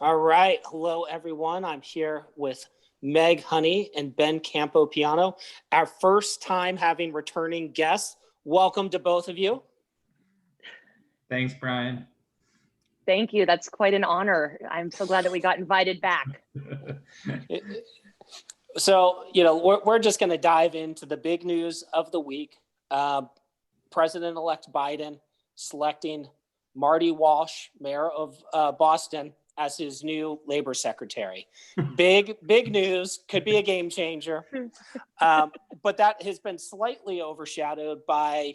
All right. Hello, everyone. I'm here with Meg Honey and Ben Campopiano. Our first time having returning guests. Welcome to both of you. Thanks, Brian. Thank you. That's quite an honor. I'm so glad that we got invited back. So, we're just going to dive into the big news of the week. President-elect Biden selecting Marty Walsh, mayor of Boston, as his new labor secretary. Big news, could be a game changer. But that has been slightly overshadowed by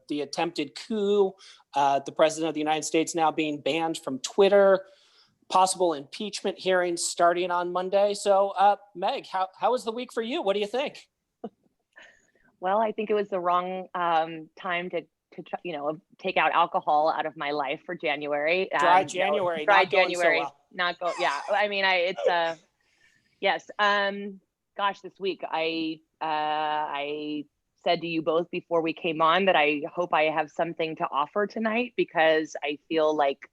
the attempted coup, the president of the United States now being banned from Twitter, possible impeachment hearings starting on Monday. So Meg, how was the week for you? What do you think? Well, I think it was the wrong time to take out alcohol out of my life for January. Dry January. Not go. Yeah. I mean, yes. Gosh, this week I said to you both before we came on that I hope I have something to offer tonight, because I feel like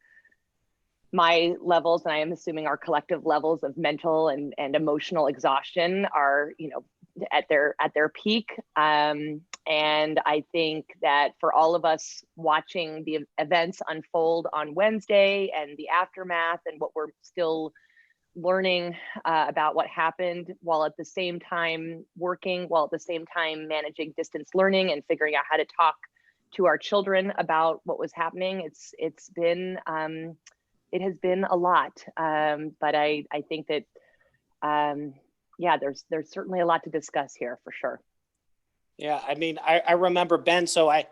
my levels, and I am assuming our collective levels of mental and emotional exhaustion are, at their peak. And I think that for all of us watching the events unfold on Wednesday and the aftermath and what we're still learning about what happened, while at the same time managing distance learning and figuring out how to talk to our children about what was happening, it has been a lot. But I think that there's certainly a lot to discuss here for sure. Yeah, I mean, I remember, Ben, so I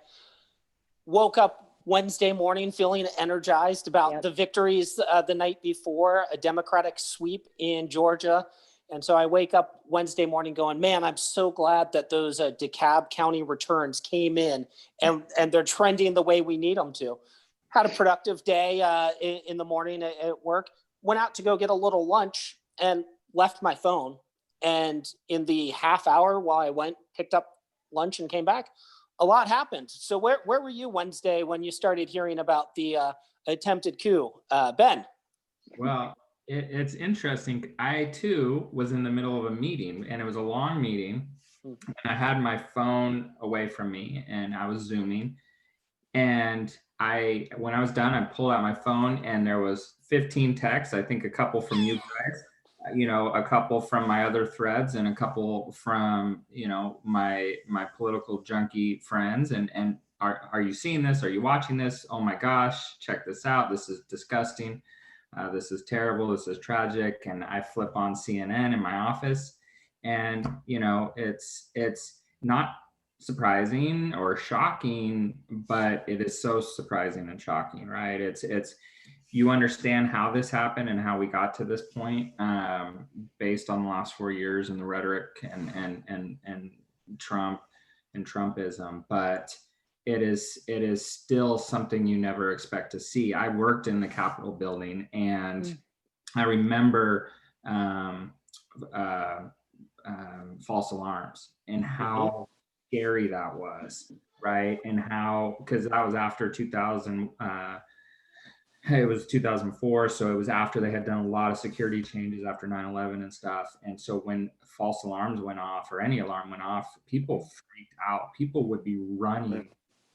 woke up Wednesday morning feeling energized about the victories the night before, a Democratic sweep in Georgia. And so I wake up Wednesday morning going, man, I'm so glad that those DeKalb County returns came in and they're trending the way we need them to. Had a productive day in the morning at work, went out to go get a little lunch and left my phone. And in the half hour while I went, picked up lunch and came back, a lot happened. So where were you Wednesday when you started hearing about the attempted coup? Ben? Well, it's interesting. I too was in the middle of a meeting, and it was a long meeting. And I had my phone away from me and I was Zooming. And when I was done, I pulled out my phone and there was 15 texts, I think a couple from you guys, a couple from my other threads, and a couple from, my political junkie friends. And are you seeing this? Are you watching this? Oh my gosh, check this out. This is disgusting. This is terrible. This is tragic. And I flip on CNN in my office, and, it's not surprising or shocking, but it is so surprising and shocking, right? It's you understand how this happened and how we got to this point, based on the last 4 years and the rhetoric and Trump and Trumpism, but it is still something you never expect to see. I worked in the Capitol building, and I remember false alarms and how scary that was, right? And how, because that was after 2000, it was 2004, so it was after they had done a lot of security changes after 9/11 and stuff. And so when false alarms went off, or any alarm went off, people freaked out. People would be running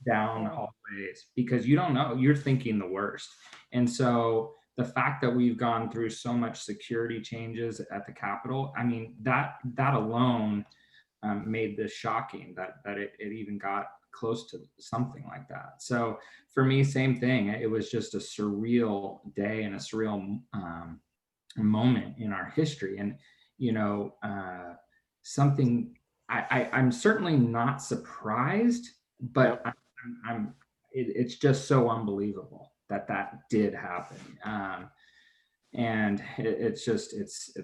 down hallways because you don't know, you're thinking the worst. And so the fact that we've gone through so much security changes at the Capitol, I mean, that alone made this shocking, that it even got close to something like that. So for me, same thing. It was just a surreal day and a surreal moment in our history. And, something I'm certainly not surprised, but it's just so unbelievable that did happen. And it's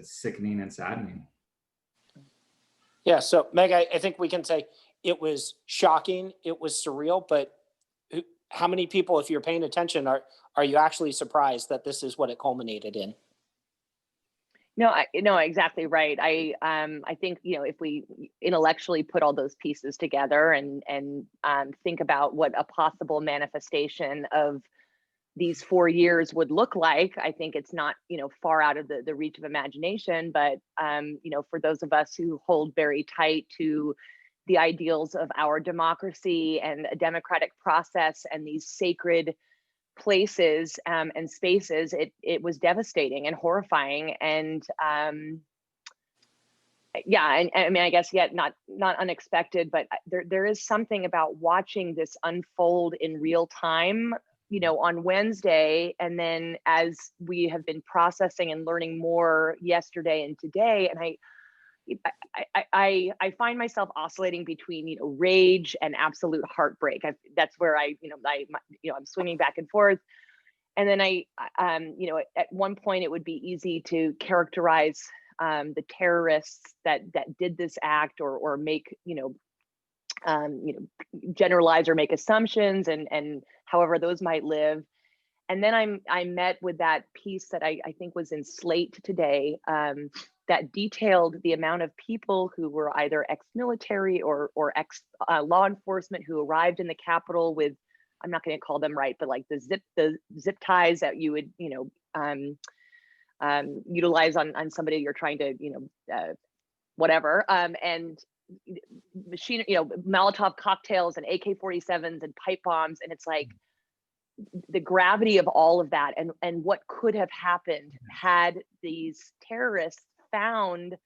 sickening and saddening. Yeah. So Meg, I think we can say it was shocking. It was surreal, but how many people, if you're paying attention, are you actually surprised that this is what it culminated in? No, exactly right. I think, if we intellectually put all those pieces together and think about what a possible manifestation of these 4 years would look like. I think it's not, far out of the reach of imagination, but, for those of us who hold very tight to the ideals of our democracy and a democratic process and these sacred places and spaces, it was devastating and horrifying. And yeah, and I mean, I guess yet not unexpected, but there is something about watching this unfold in real time, on Wednesday, and then as we have been processing and learning more yesterday and today, and I find myself oscillating between rage and absolute heartbreak. That's where I'm swinging back and forth. And then at one point it would be easy to characterize the terrorists that did this act, or make generalize or make assumptions, and however those might live. And then I met with that piece that I think was in Slate today, that detailed the amount of people who were either ex-military or ex law enforcement who arrived in the Capitol with, I'm not going to call them right, but like the zip ties that you would utilize on somebody you're trying to whatever, and machine Molotov cocktails and AK-47s and pipe bombs, and it's like the gravity of all of that, and what could have happened had these terrorists found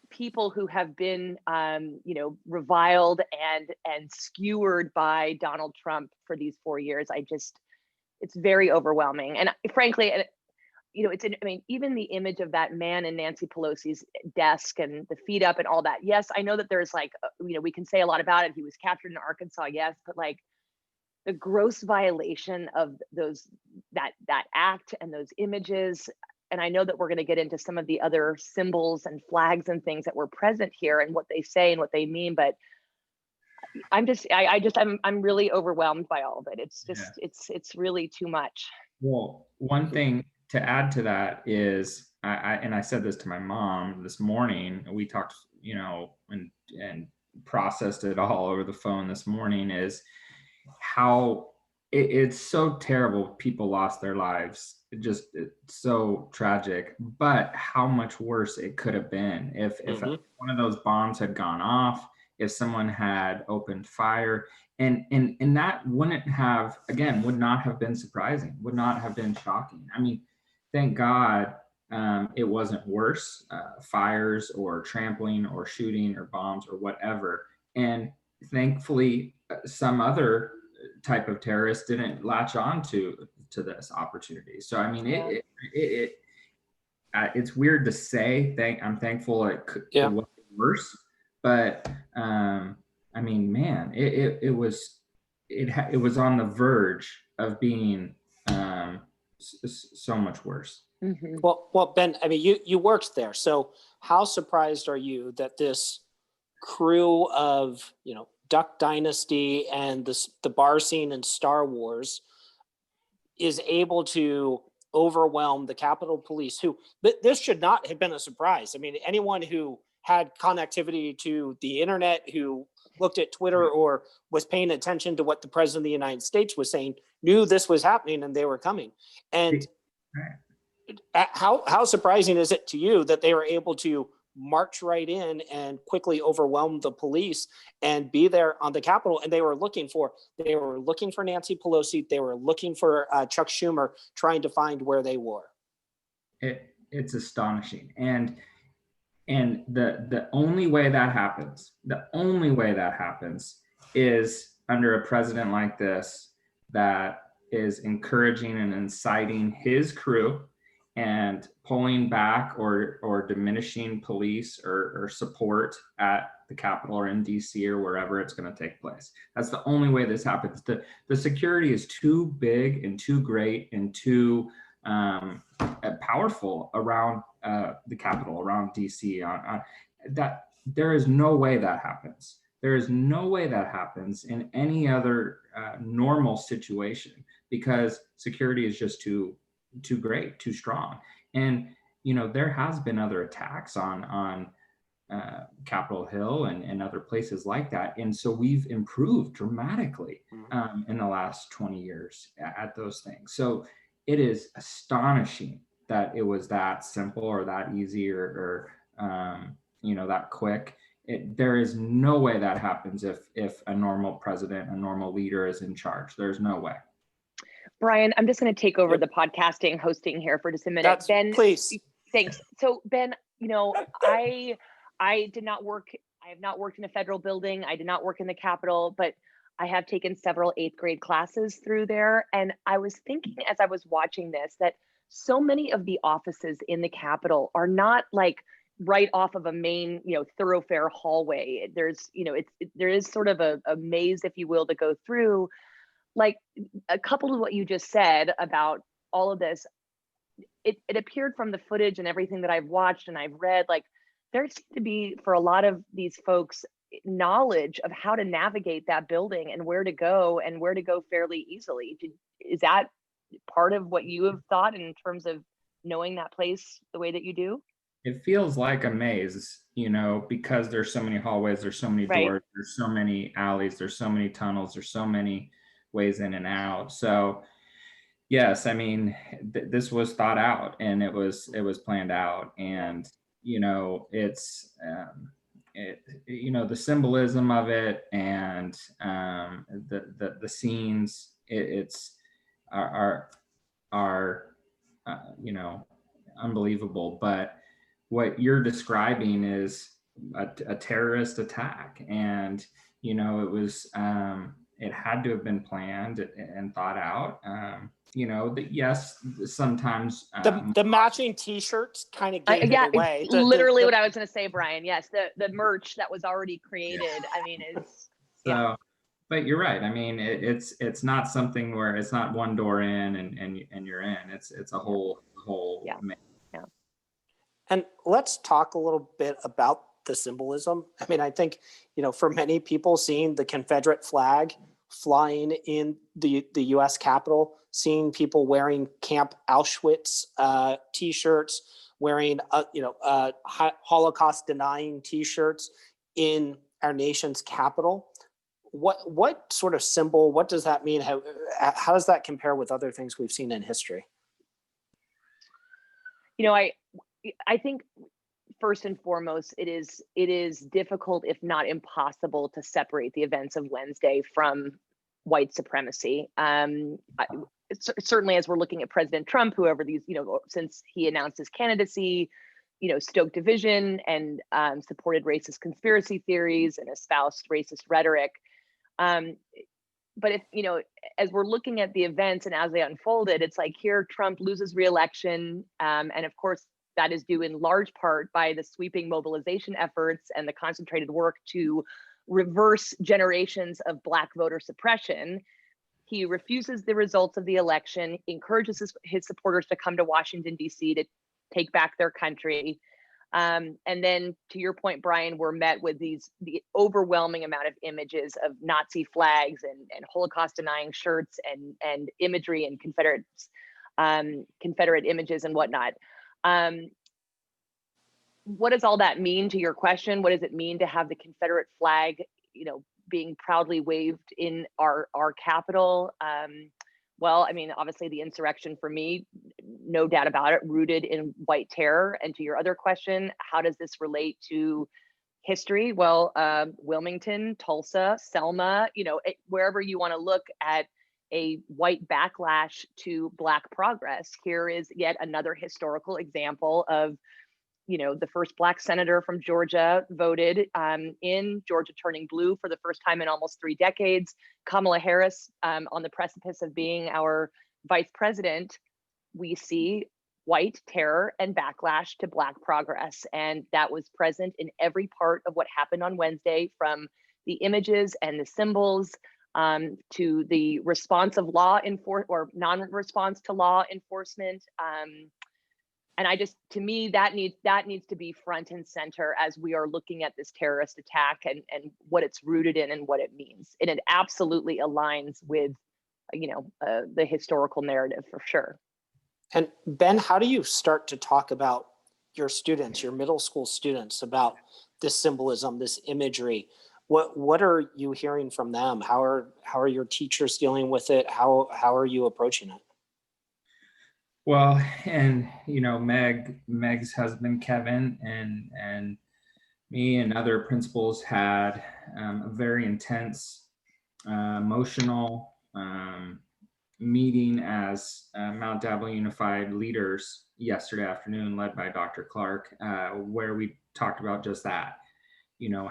people who have been reviled and skewered by Donald Trump for these 4 years. It's very overwhelming. And frankly, even the image of that man in Nancy Pelosi's desk and the feet up and all that. Yes, I know that there's we can say a lot about it. He was captured in Arkansas, yes, but like the gross violation of that act and those images. And I know that we're going to get into some of the other symbols and flags and things that were present here and what they say and what they mean, but I'm really overwhelmed by all of it. It's just, it's really too much. Well, one thing to add to that is, I said this to my mom this morning, we talked, and processed it all over the phone this morning, is how it's so terrible. People lost their lives. It's so tragic, but how much worse it could have been if one of those bombs had gone off, if someone had opened fire, and that would not have been surprising, would not have been shocking. I mean, thank God it wasn't worse, fires or trampling or shooting or bombs or whatever. And thankfully, some other type of terrorist didn't latch on to this opportunity. So I mean, it's weird to say. I'm thankful it wasn't worse, but I mean, man, it was on the verge of being so much worse. Mm-hmm. Well, Ben, I mean, you worked there, so how surprised are you that this crew of Duck Dynasty and the bar scene in Star Wars is able to overwhelm the Capitol Police, who this should not have been a surprise. I mean, anyone who had connectivity to the internet, who looked at Twitter or was paying attention to what the president of the United States was saying, knew this was happening and they were coming. And how surprising is it to you that they were able to march right in and quickly overwhelm the police and be there on the Capitol? And they were looking for Nancy Pelosi. They were looking for Chuck Schumer, trying to find where they were. It's astonishing. And the only way that happens, is under a president like this that is encouraging and inciting his crew and pulling back or diminishing police or support at the Capitol or in DC or wherever it's going to take place. That's the only way this happens. The security is too big and too great and too powerful around the Capitol, around DC. That there is no way that happens. There is no way that happens in any other normal situation, because security is just too great, too strong. And there has been other attacks on Capitol Hill and other places like that. And so we've improved dramatically in the last 20 years at those things. So it is astonishing that it was that simple or that easy or that quick. There is no way that happens if a normal president, a normal leader is in charge. There's no way. Brian, I'm just going to take over the podcasting hosting here for just a minute. Ben, please. Thanks. So Ben, I have not worked in a federal building. I did not work in the Capitol, but I have taken several 8th grade classes through there. And I was thinking as I was watching this, that so many of the offices in the Capitol are not like right off of a main, thoroughfare hallway. There's, there is sort of a maze, if you will, to go through. Like, a couple of what you just said about all of this, it appeared from the footage and everything that I've watched and I've read, like there seemed to be, for a lot of these folks, knowledge of how to navigate that building and where to go fairly easily. Is that part of what you have thought in terms of knowing that place the way that you do? It feels like a maze, because there's so many hallways, there's so many doors, there's so many alleys, there's so many tunnels, there's so many ways in and out. So yes, I mean, this was thought out and it was planned out, and it's the symbolism of it and the scenes are unbelievable. But what you're describing is a terrorist attack, and it was it had to have been planned and thought out. Yes, sometimes the matching T-shirts kind of gave it away. Literally what I was going to say, Brian. Yes, the merch that was already created. I mean, it's so. But you're right. I mean, it's not something where it's not one door in and you're in. It's a whole. Yeah. And let's talk a little bit about the symbolism. I mean, I think for many people, seeing the Confederate flag flying in the U.S. Capitol, seeing people wearing Camp Auschwitz T-shirts, wearing Holocaust denying T-shirts in our nation's capital. What sort of symbol? What does that mean? How does that compare with other things we've seen in history? I think first and foremost, it is difficult, if not impossible, to separate the events of Wednesday from white supremacy. Certainly, as we're looking at President Trump, whoever these, since he announced his candidacy, stoked division and supported racist conspiracy theories and espoused racist rhetoric. But if, as we're looking at the events and as they unfolded, it's like here Trump loses re-election. And of course, that is due in large part by the sweeping mobilization efforts and the concentrated work to reverse generations of Black voter suppression. He refuses the results of the election, encourages his supporters to come to Washington, D.C. to take back their country. And then, to your point, Brian, we're met with the overwhelming amount of images of Nazi flags and Holocaust denying shirts and imagery and Confederate images and whatnot. What does all that mean to your question? What does it mean to have the Confederate flag, being proudly waved in our capital? Well, I mean, obviously the insurrection for me, no doubt about it, rooted in white terror. And to your other question, how does this relate to history? Well, Wilmington, Tulsa, Selma, wherever you want to look at a white backlash to Black progress, here is yet another historical example of, the first Black senator from Georgia voted in Georgia turning blue for the first time in almost 3 decades. Kamala Harris on the precipice of being our vice president. We see white terror and backlash to Black progress. And that was present in every part of what happened on Wednesday, from the images and the symbols to the response of law enforcement or non-response to law enforcement. And to me, that needs to be front and center as we are looking at this terrorist attack and what it's rooted in and what it means. And it absolutely aligns with, the historical narrative for sure. And Ben, how do you start to talk about your students, your middle school students, about this symbolism, this imagery. What are you hearing from them? How are your teachers dealing with it? How are you approaching it? Well, and Meg's husband Kevin and me and other principals had a very intense, emotional meeting as Mount Diablo Unified leaders yesterday afternoon, led by Dr. Clark, where we talked about just that.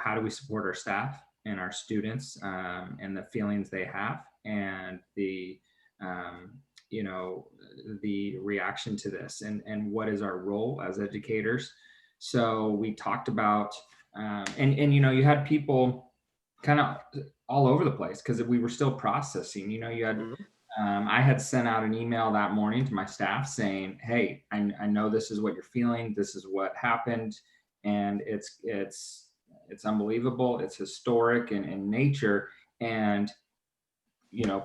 How do we support our staff and our students, and the feelings they have, and the the reaction to this, and what is our role as educators. So we talked about, and you had people kind of all over the place because we were still processing. You had, I had sent out an email that morning to my staff saying, hey, I know this is what you're feeling. This is what happened. And it's unbelievable. It's historic in nature. And,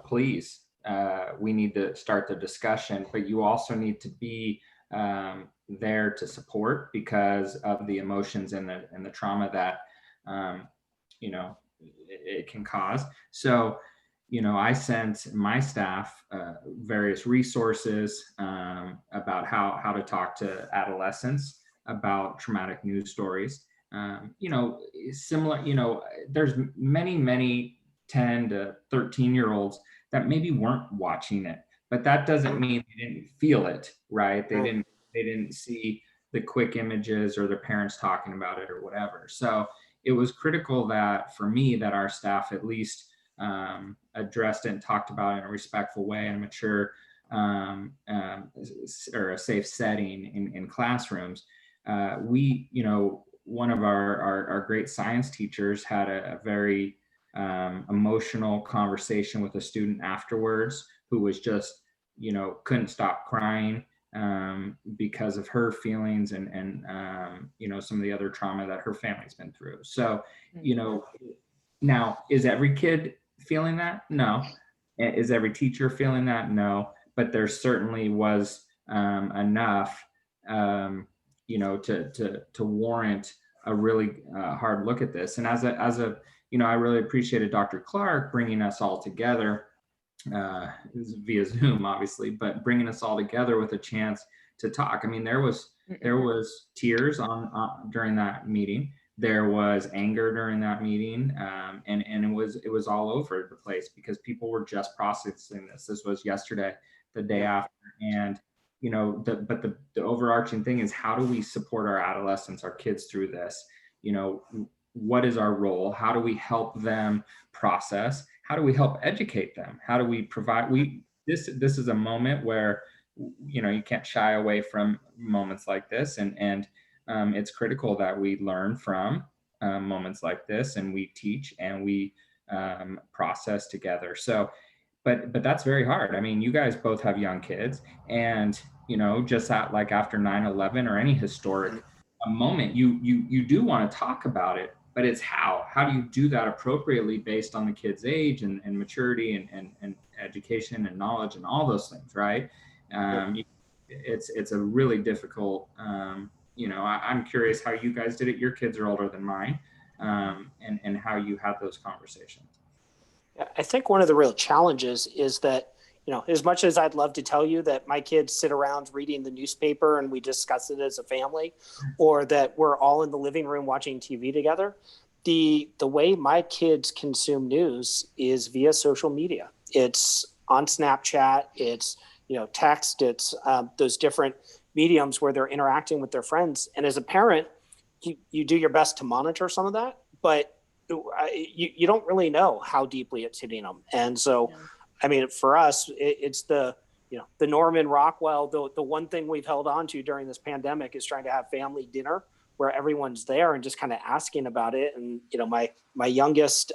please, we need to start the discussion, but you also need to be there to support because of the emotions and the trauma that, it can cause. So, I sent my staff various resources about how to talk to adolescents about traumatic news stories. Similar, there's many 10 to 13-year-olds that maybe weren't watching it, but that doesn't mean they didn't feel it, right? They didn't see the quick images or their parents talking about it or whatever. So it was critical that for me that our staff at least addressed it and talked about it in a respectful way and mature or a safe setting in classrooms. One of our great science teachers had a very emotional conversation with a student afterwards who was just, couldn't stop crying because of her feelings and some of the other trauma that her family's been through. So, now, is every kid feeling that? No. Is every teacher feeling that? No. But there certainly was enough, to warrant a really hard look at this. And as a I really appreciated Dr. Clark bringing us all together via Zoom, obviously, but bringing us all together with a chance to talk. I mean, there was tears during that meeting. There was anger during that meeting, and it was all over the place because people were just processing this. This was yesterday, the day after, and the overarching thing is, how do we support our adolescents, our kids through this? What is our role? How do we help them process? How do we help educate them? How do we provide? This is a moment where you can't shy away from moments like this, and it's critical that we learn from moments like this, and we teach and we process together. So, but that's very hard. I mean, you guys both have young kids, and just like after 9/11 or any historic moment, you do want to talk about it, but it's how do you do that appropriately based on the kid's age and maturity and education and knowledge and all those things, right? It's a really difficult. I'm curious how you guys did it. Your kids are older than mine, and how you had those conversations. I think one of the real challenges is that, as much as I'd love to tell you that my kids sit around reading the newspaper and we discuss it as a family, or that we're all in the living room watching TV together, the way my kids consume news is via social media. It's on Snapchat, it's, text, it's those different mediums where they're interacting with their friends. And as a parent, you do your best to monitor some of that, but you don't really know how deeply it's hitting them. And so, I mean, for us, it's the Norman Rockwell, the one thing we've held on to during this pandemic is trying to have family dinner where everyone's there and just kind of asking about it. And, my youngest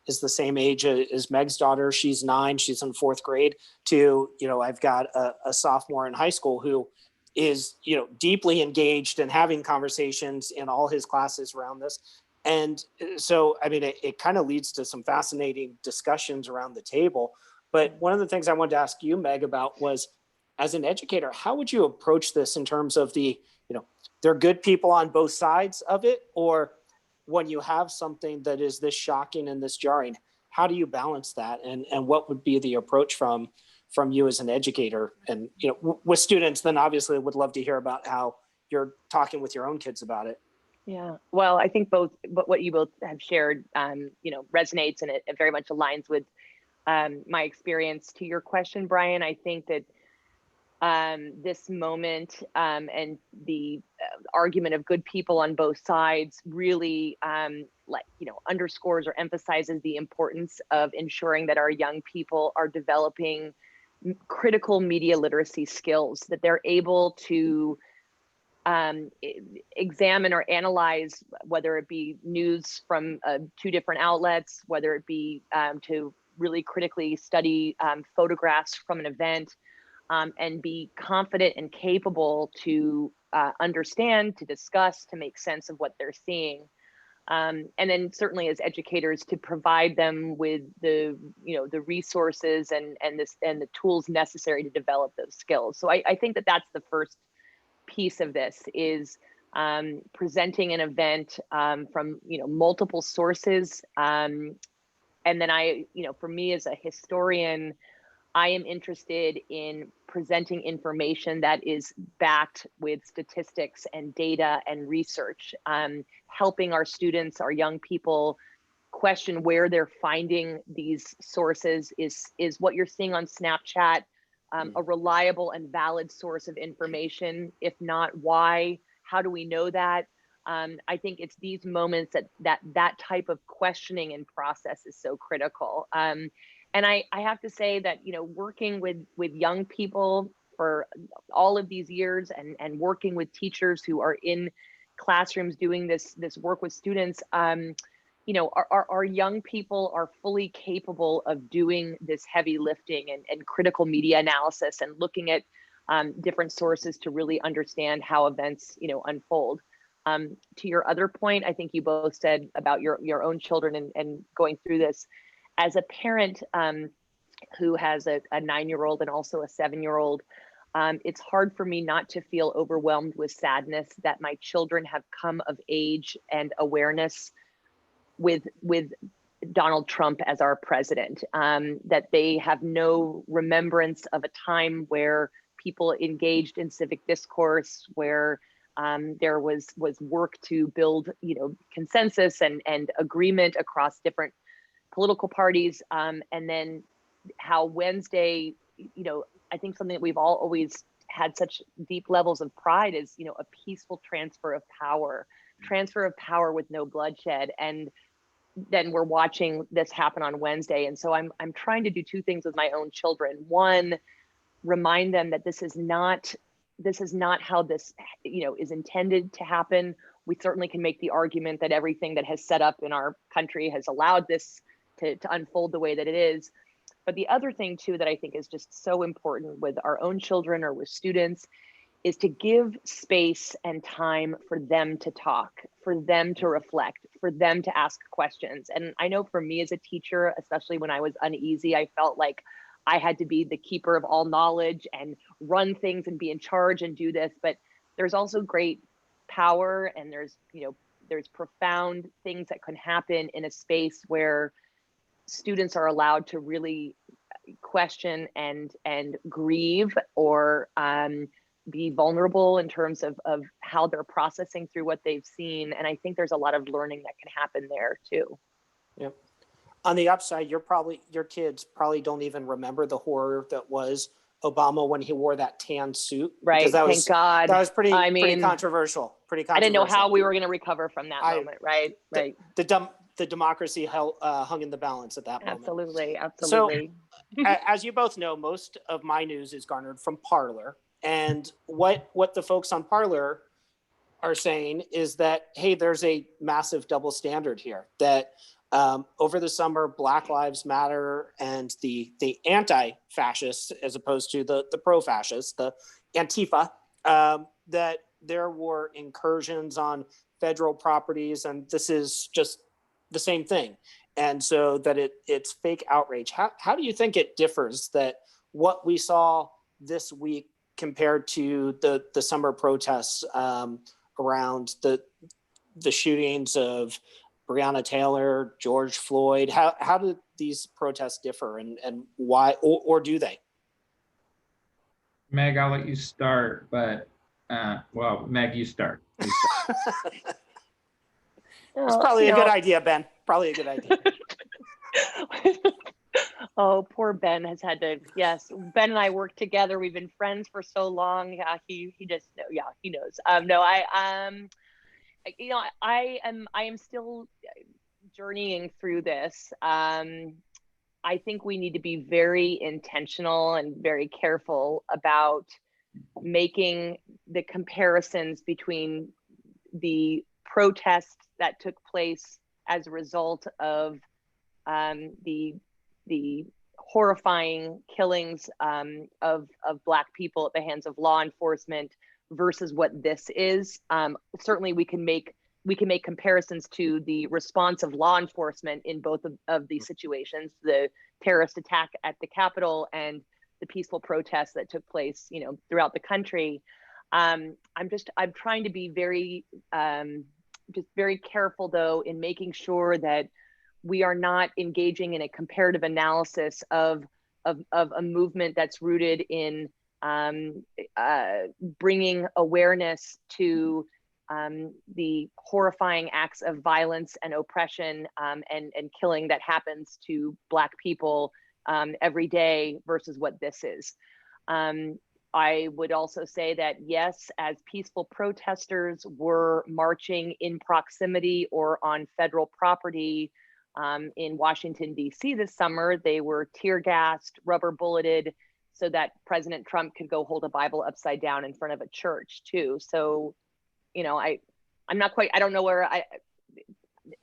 is the same age as Meg's daughter. She's 9, she's in 4th grade I've got a sophomore in high school who is, deeply engaged and having conversations in all his classes around this. And so, I mean, it kind of leads to some fascinating discussions around the table. But one of the things I wanted to ask you, Meg, about was, as an educator, how would you approach this in terms of there are good people on both sides of it, or when you have something that is this shocking and this jarring, how do you balance that? And what would be the approach from you as an educator? And, you know, with students, then obviously would love to hear about how you're talking with your own kids about it. Yeah, well, I think but what you both have shared, you know, resonates, and it very much aligns with my experience. To your question, Brian, I think that this moment and the argument of good people on both sides really, like, you know, underscores or emphasizes the importance of ensuring that our young people are developing critical media literacy skills, that they're able to examine or analyze, whether it be news from 2 different outlets, whether it be to really critically study photographs from an event, and be confident and capable to understand, to discuss, to make sense of what they're seeing. And then certainly as educators, to provide them with the, you know, the resources and the tools necessary to develop those skills. So I think that that's the first piece of this, is presenting an event from, you know, multiple sources. And then you know, for me as a historian, I am interested in presenting information that is backed with statistics and data and research, helping our students, our young people, question where they're finding these sources. Is what you're seeing on Snapchat a reliable and valid source of information? If not, why? How do we know that? I think it's these moments that type of questioning and process is so critical. And I have to say that, you know, working with young people for all of these years, and working with teachers who are in classrooms doing this work with students, you know, our young people are fully capable of doing this heavy lifting and critical media analysis, and looking at different sources to really understand how events, you know, unfold. To your other point, I think you both said about your own children and going through this. As a parent who has a 9-year-old and also a 7-year-old, it's hard for me not to feel overwhelmed with sadness that my children have come of age and awareness with Donald Trump as our president, that they have no remembrance of a time where people engaged in civic discourse, where there was work to build, you know, consensus and agreement across different political parties, and then how Wednesday, you know, I think something that we've all always had such deep levels of pride is, you know, a peaceful transfer of power with no bloodshed. And then we're watching this happen on Wednesday. And so I'm trying to do 2 things with my own children. One, remind them that this is not how this, you know, is intended to happen. We certainly can make the argument that everything that has set up in our country has allowed this to unfold the way that it is. But the other thing too that I think is just so important with our own children or with students is to give space and time for them to talk, for them to reflect, for them to ask questions. And I know for me as a teacher, especially when I was uneasy, I felt like I had to be the keeper of all knowledge and run things and be in charge and do this. But there's also great power, and there's, you know, there's profound things that can happen in a space where students are allowed to really question and grieve, or be vulnerable in terms of how they're processing through what they've seen. And I think there's a lot of learning that can happen there too. Yep. On the upside, your kids probably don't even remember the horror that was Obama when he wore that tan suit. Right. Thank God. That was pretty mean, controversial. I didn't know how we were going to recover from that moment. Right. Right. The democracy hung in the balance at that moment. Absolutely. Absolutely. So, as you both know, most of my news is garnered from Parler. And what the folks on Parler are saying is that, hey, there's a massive double standard here, that over the summer, Black Lives Matter and the anti-fascists, as opposed to the pro-fascists, the Antifa, that there were incursions on federal properties, and this is just the same thing. And so that it's fake outrage. How do you think it differs, that what we saw this week compared to the summer protests around the shootings of Breonna Taylor, George Floyd? How do these protests differ, and why, or do they? Meg, I'll let you start, but well, Meg, you start. It's probably a good idea, Ben. Probably a good idea. Oh, poor Ben has had to. Yes, Ben and I work together. We've been friends for so long. Yeah, he just he knows. No, I am still journeying through this. I think we need to be very intentional and very careful about making the comparisons between the protests that took place as a result of the horrifying killings of Black people at the hands of law enforcement versus what this is. Certainly, we can make comparisons to the response of law enforcement in both of these situations: the terrorist attack at the Capitol and the peaceful protests that took place, throughout the country. I'm trying to be very careful, though, in making sure that we are not engaging in a comparative analysis of a movement that's rooted in bringing awareness to the horrifying acts of violence and oppression and killing that happens to Black people every day versus what this is. I would also say that, yes, as peaceful protesters were marching in proximity or on federal property in Washington, D.C. this summer, they were tear gassed, rubber bulleted, so that President Trump could go hold a Bible upside down in front of a church too. So, I'm not quite, I don't know where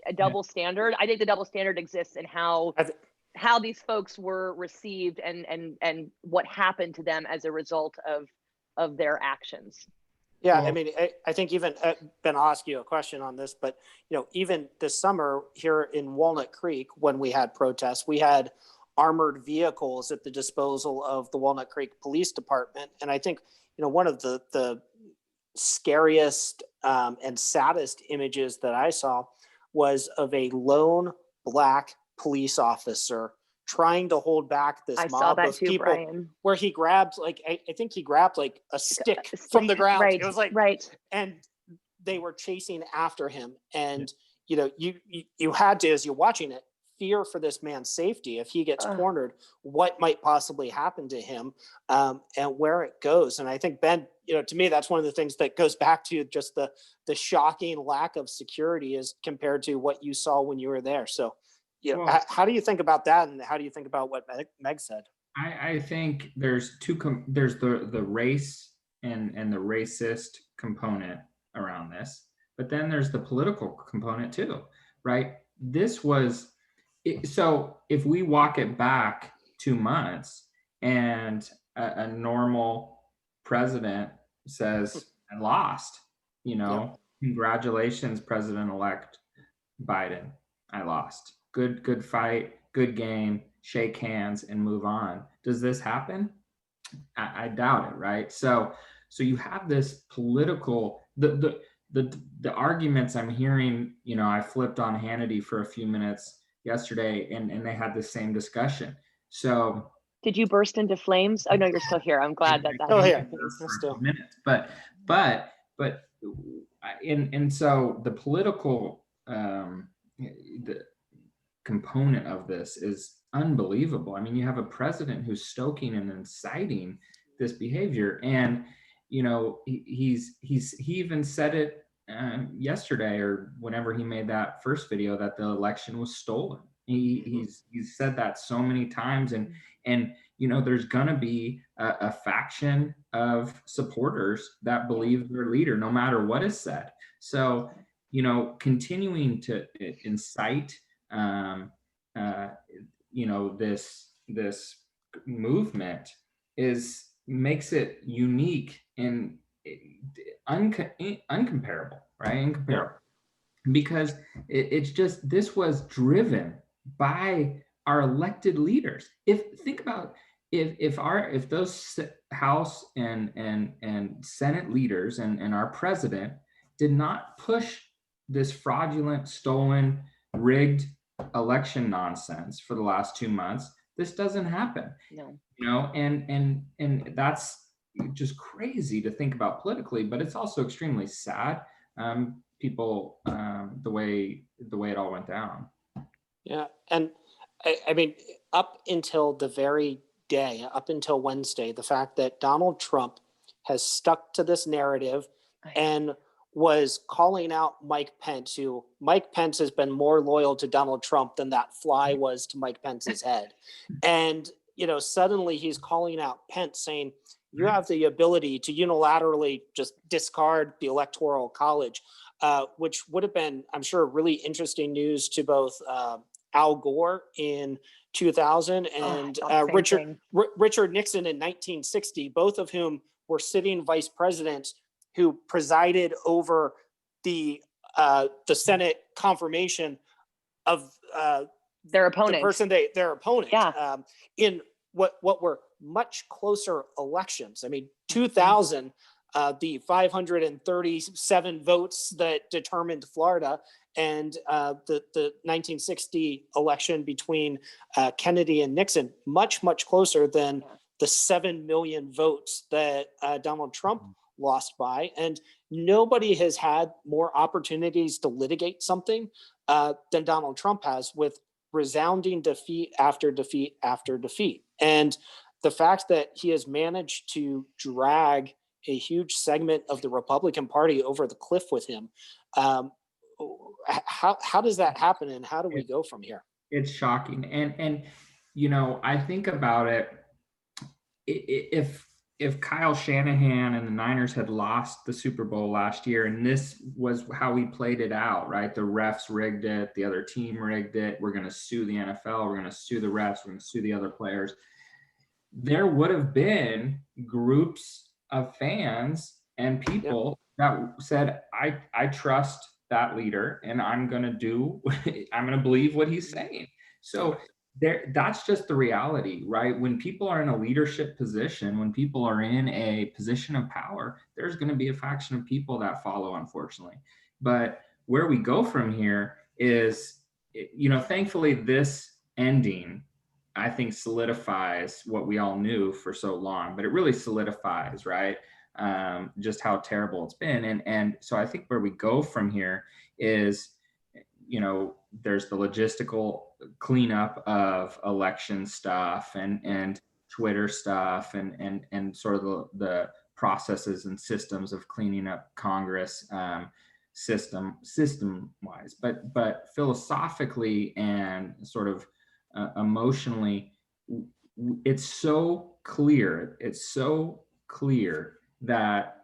a double standard. I think the double standard exists in how these folks were received and what happened to them as a result of their actions. Yeah, I mean, I think even Ben, I'll ask you a question on this, but even this summer here in Walnut Creek, when we had protests, we had armored vehicles at the disposal of the Walnut Creek Police Department, and I think one of the scariest and saddest images that I saw was of a lone Black police officer trying to hold back this mob of people, Brian, where he grabbed I think he grabbed a stick from the ground. Right, it was right. And they were chasing after him. And you had to, as you're watching it, fear for this man's safety. If he gets cornered, what might possibly happen to him, and where it goes. And I think, Ben, to me, that's one of the things that goes back to just the shocking lack of security as compared to what you saw when you were there. So how do you think about that, and how do you think about what Meg said? I think there's there's the race and the racist component around this, but then there's the political component too, right? This was so if we walk it back 2 months and a normal president says, "I lost," congratulations, President-elect Biden, I lost. Good fight, good game, shake hands and move on. Does this happen? I doubt it, right? So you have this political, the arguments I'm hearing, I flipped on Hannity for a few minutes yesterday and they had the same discussion. So did you burst into flames? Oh no, you're still here. I'm glad that still here. Still minutes. But so the political the component of this is unbelievable. I mean, you have a president who's stoking and inciting this behavior, and he even said it yesterday or whenever he made that first video that the election was stolen. He's said that so many times, and there's gonna be a faction of supporters that believe their leader no matter what is said. So continuing to incite this movement makes it unique and uncomparable, right? Incomparable. Because it's just, this was driven by our elected leaders. Think about if those House and Senate leaders and our president did not push this fraudulent, stolen, rigged election nonsense for the last 2 months, this doesn't happen. No. You know, and that's just crazy to think about politically, but it's also extremely sad. People, the way it all went down. Yeah, and I mean, up until the very day, up until Wednesday, the fact that Donald Trump has stuck to this narrative and was calling out Mike Pence, who Mike Pence has been more loyal to Donald Trump than that fly was to Mike Pence's head. And, you know, suddenly he's calling out Pence saying, you have the ability to unilaterally just discard the Electoral College, which would have been, I'm sure, really interesting news to both Al Gore in 2000 and Richard Nixon in 1960, both of whom were sitting vice presidents who presided over the Senate confirmation of their opponent, the person their opponent, in what were much closer elections. I mean, 2000, the 537 votes that determined Florida, and the 1960 election between Kennedy and Nixon, much closer than the 7 million votes that Donald Trump lost by. And nobody has had more opportunities to litigate something than Donald Trump has, with resounding defeat after defeat after defeat. And the fact that he has managed to drag a huge segment of the Republican Party over the cliff with him, how does that happen, and how do we go from here? It's shocking. And you know, I think about it, if Kyle Shanahan and the Niners had lost the Super Bowl last year, and this was how we played it out, right? The refs rigged it, the other team rigged it, we're going to sue the NFL, we're going to sue the refs, we're going to sue the other players. There would have been groups of fans and people that said, I trust that leader, and I'm going to believe what he's saying. So that's just the reality, right? When people are in a leadership position, when people are in a position of power, there's going to be a faction of people that follow, unfortunately. But where we go from here is, you know, thankfully this ending, I think, solidifies what we all knew for so long, but it really solidifies, right? Just how terrible it's been. And so I think where we go from here is, you know, there's the logistical cleanup of election stuff and Twitter stuff and sort of the processes and systems of cleaning up Congress system wise, but philosophically and sort of emotionally, it's so clear that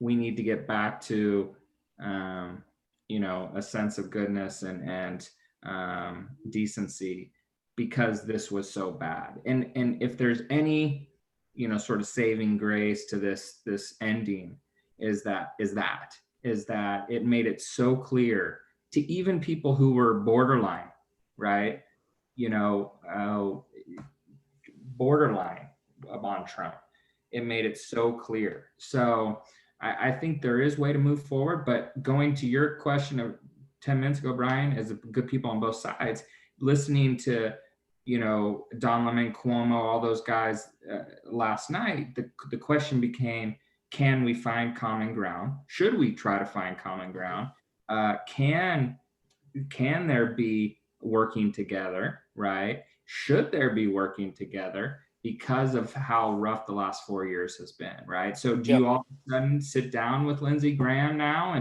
we need to get back to you know, a sense of goodness and decency, because this was so bad. And if there's any, you know, sort of saving grace to this ending, is that it made it so clear to even people who were borderline, right? You know, borderline on Trump. It made it so clear. So I think there is way to move forward. But going to your question of 10 minutes ago, Brian, as good people on both sides, listening to, you know, Don Lemon, Cuomo, all those guys last night, the question became, can we find common ground? Should we try to find common ground? Can there be working together, right? Should there be working together, because of how rough the last 4 years has been, right? So do you all of a sudden sit down with Lindsey Graham now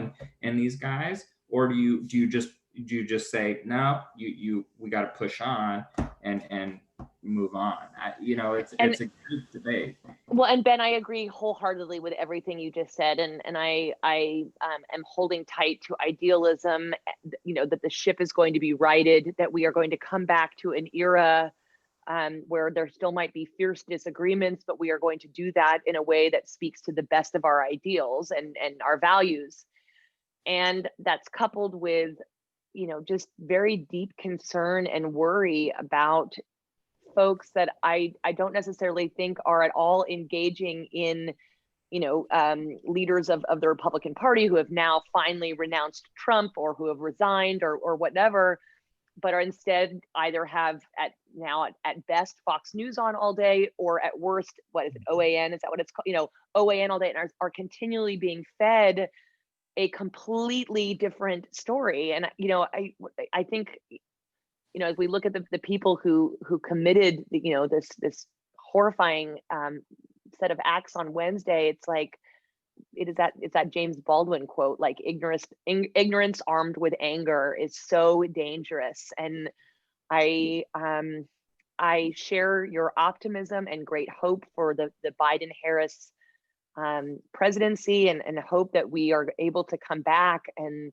and these guys, or do you just say, no, we got to push on and move on? You know, it's a good debate. Well, and Ben, I agree wholeheartedly with everything you just said, and I am holding tight to idealism, you know, that the ship is going to be righted, that we are going to come back to an era where there still might be fierce disagreements, but we are going to do that in a way that speaks to the best of our ideals and our values. And that's coupled with, you know, just very deep concern and worry about folks that I don't necessarily think are at all engaging in leaders of the Republican Party who have now finally renounced Trump or who have resigned or whatever, but are instead either have at best Fox News on all day, or at worst, what is it, OAN? Is that what it's called? OAN all day, and are continually being fed a completely different story. And I think, as we look at the people who committed this horrifying set of acts on Wednesday, it's like it's that James Baldwin quote, like ignorance armed with anger is so dangerous. And I share your optimism and great hope for the Biden-Harris presidency, and hope that we are able to come back. And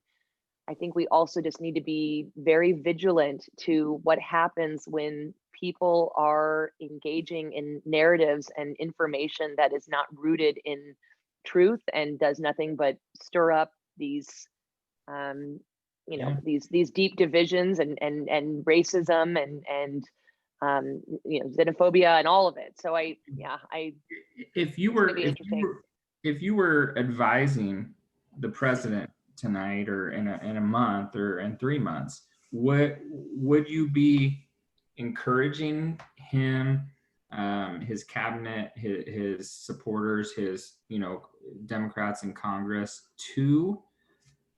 I think we also just need to be very vigilant to what happens when people are engaging in narratives and information that is not rooted in truth and does nothing but stir up these these deep divisions and racism and xenophobia and all of it. So if you were advising the president tonight, or in a month, or in 3 months, would you be encouraging him, his cabinet, his supporters, his Democrats in Congress to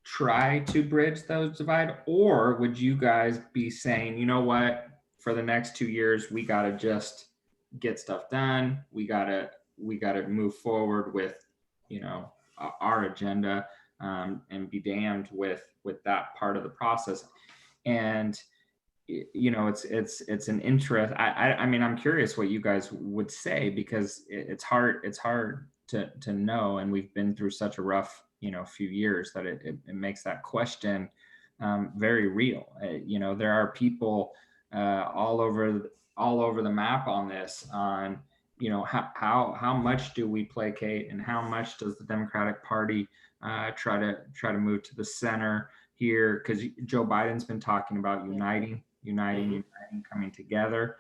try to bridge those divide? Or would you guys be saying, you know what, for the next 2 years, we got to just get stuff done. We got to move forward with, our agenda, and be damned with that part of the process. And, it's an interest. I mean, I'm curious what you guys would say, because it's hard to know. And we've been through such a rough, few years, that it makes that question very real. There are people all over the map on this, on how much do we placate, and how much does the Democratic Party try to move to the center here, because Joe Biden's been talking about uniting, coming together,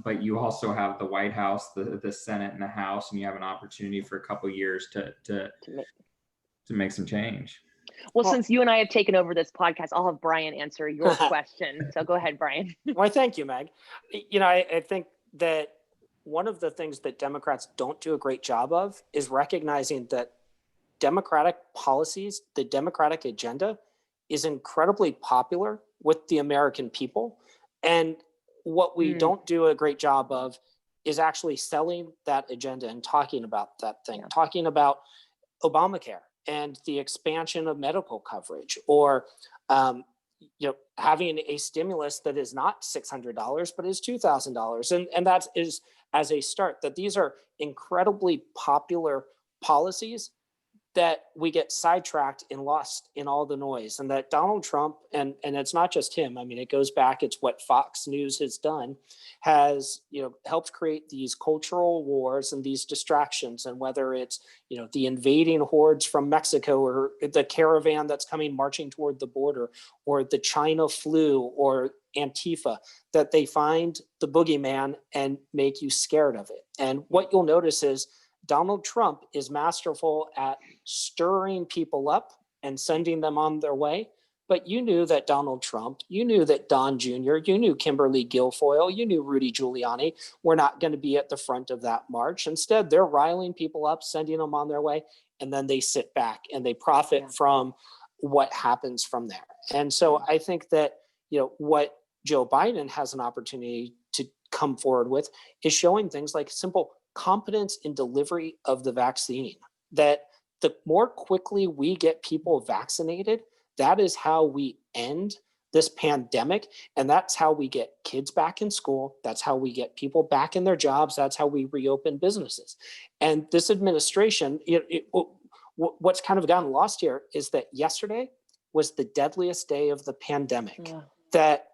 but you also have the White House, the Senate, and the House, and you have an opportunity for a couple of years to make some change. Well, since you and I have taken over this podcast, I'll have Brian answer your question. So go ahead, Brian. Well, thank you, Meg. I think that one of the things that Democrats don't do a great job of is recognizing that Democratic policies, the Democratic agenda, is incredibly popular with the American people. And what we don't do a great job of is actually selling that agenda and talking about that thing, talking about Obamacare and the expansion of medical coverage, or having a stimulus that is not $600 but is $2,000, and that is as a start. That these are incredibly popular policies that we get sidetracked and lost in all the noise, and that Donald Trump, and it's not just him, I mean, it goes back, it's what Fox News has done, has, helped create these cultural wars and these distractions. And whether it's, the invading hordes from Mexico, or the caravan that's coming marching toward the border, or the China flu, or Antifa, that they find the boogeyman and make you scared of it. And what you'll notice is Donald Trump is masterful at stirring people up and sending them on their way. But you knew that Donald Trump, you knew that Don Jr., you knew Kimberly Guilfoyle, you knew Rudy Giuliani were not going to be at the front of that march. Instead, they're riling people up, sending them on their way, and then they sit back and they profit from what happens from there. And so I think that, what Joe Biden has an opportunity to come forward with is showing things like simple competence in delivery of the vaccine, that the more quickly we get people vaccinated, that is how we end this pandemic. And that's how we get kids back in school. That's how we get people back in their jobs. That's how we reopen businesses. And this administration, what's kind of gotten lost here is that yesterday was the deadliest day of the pandemic, that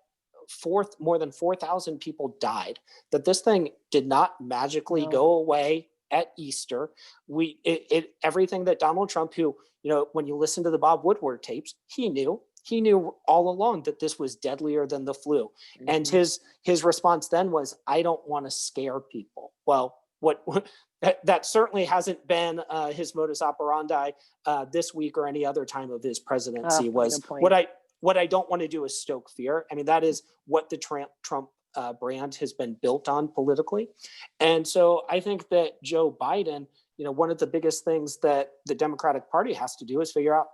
more than 4,000 people died, that this thing did not magically go away at Easter. Everything that Donald Trump, who, when you listen to the Bob Woodward tapes, he knew all along that this was deadlier than the flu. And his response then was, I don't want to scare people. Well, what That certainly hasn't been his modus operandi this week or any other time of his presidency. Was what I don't want to do is stoke fear. I mean, that is what the Trump brand has been built on politically. And so I think that Joe Biden, one of the biggest things that the Democratic Party has to do is figure out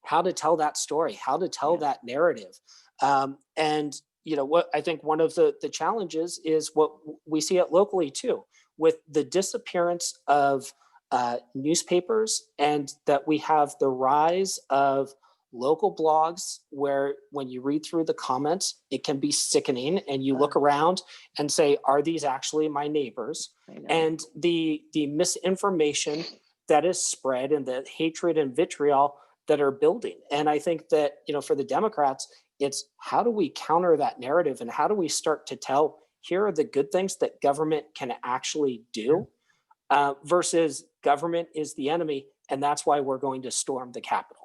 how to tell that story, how to tell that narrative. And what I think one of the challenges is what we see it locally too, with the disappearance of newspapers, and that we have the rise of local blogs where when you read through the comments, it can be sickening, and you look around and say, are these actually my neighbors? And the misinformation that is spread and the hatred and vitriol that are building. And I think that, for the Democrats, it's how do we counter that narrative, and how do we start to tell, here are the good things that government can actually do, versus government is the enemy, and that's why we're going to storm the Capitol.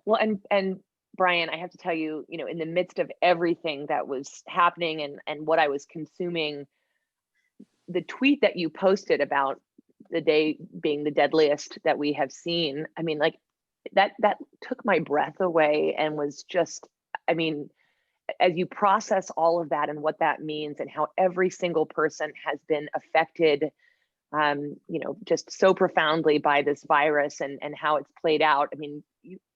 Well, and Brian, I have to tell you, in the midst of everything that was happening and what I was consuming, the tweet that you posted about the day being the deadliest that we have seen, I mean, like that took my breath away, and was just, I mean, as you process all of that and what that means, and how every single person has been affected, just so profoundly by this virus and how it's played out. I mean,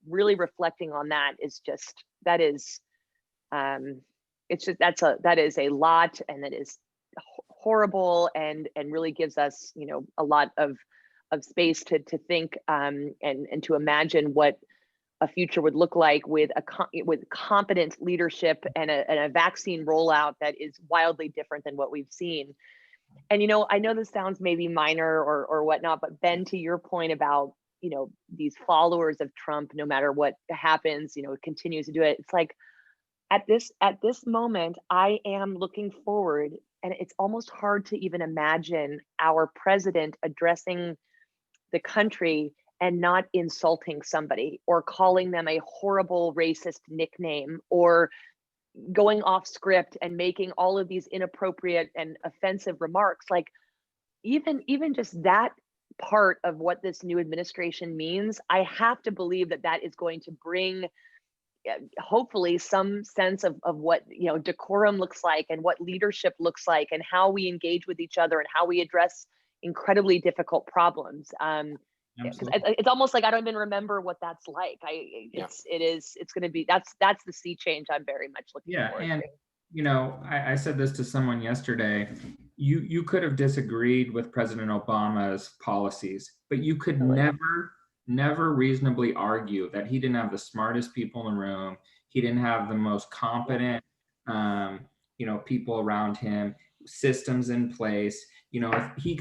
really reflecting on that is just, that is a lot, and it is horrible, and really gives us, a lot of space to think and to imagine what a future would look like with competent leadership and a vaccine rollout that is wildly different than what we've seen. And, I know this sounds maybe minor or whatnot, but Ben, to your point about, these followers of Trump, no matter what happens, continues to do it. It's like, at this moment, I am looking forward, and it's almost hard to even imagine our president addressing the country and not insulting somebody, or calling them a horrible racist nickname, or going off script and making all of these inappropriate and offensive remarks. Like, even just that part of what this new administration means, I have to believe that is going to bring hopefully some sense of what decorum looks like, and what leadership looks like, and how we engage with each other, and how we address incredibly difficult problems. It's almost like I don't even remember what that's like. It's going to be, that's the sea change I'm very much looking forward to. I said this to someone yesterday. You could have disagreed with President Obama's policies, but you could never reasonably argue that he didn't have the smartest people in the room. He didn't have the most competent, people around him, systems in place. He